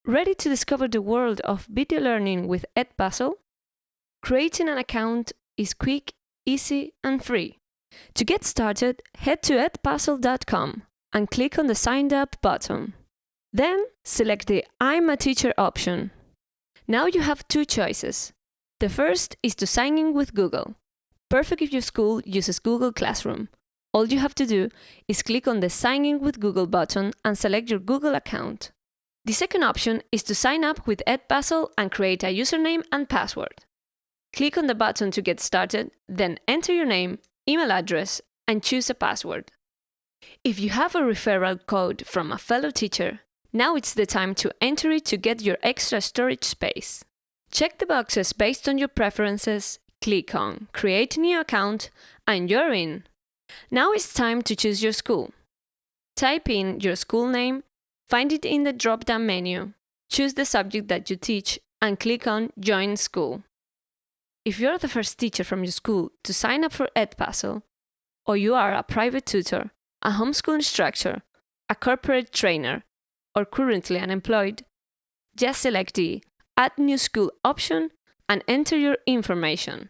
Ready to discover the world of video learning with Edpuzzle? Creating an account is quick, easy, and free. To get started, head to edpuzzle.com and click on the Signed Up button. Then select the I'm a Teacher option. Now you have two choices. The first is to sign in with Google. Perfect if your school uses Google Classroom. All you have to do is click on the Sign in with Google button and select your Google account. The second option is to sign up with Edpuzzle and create a username and password. Click on the button to get started, then enter your name, email address, and choose a password. If you have a referral code from a fellow teacher, now it's the time to enter it to get your extra storage space. Check the boxes based on your preferences, click on Create New Account, and you're in. Now it's time to choose your school. Type in your school name, find it in the drop-down menu, choose the subject that you teach, and click on Join School. If you're the first teacher from your school to sign up for Edpuzzle, or you are a private tutor, a homeschool instructor, a corporate trainer, or currently unemployed, just select the Add New School option and enter your information.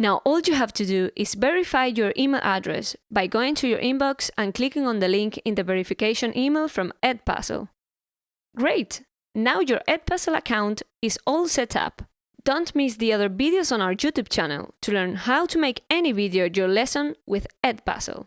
Now all you have to do is verify your email address by going to your inbox and clicking on the link in the verification email from Edpuzzle. Great! Now your Edpuzzle account is all set up. Don't miss the other videos on our YouTube channel to learn how to make any video your lesson with Edpuzzle.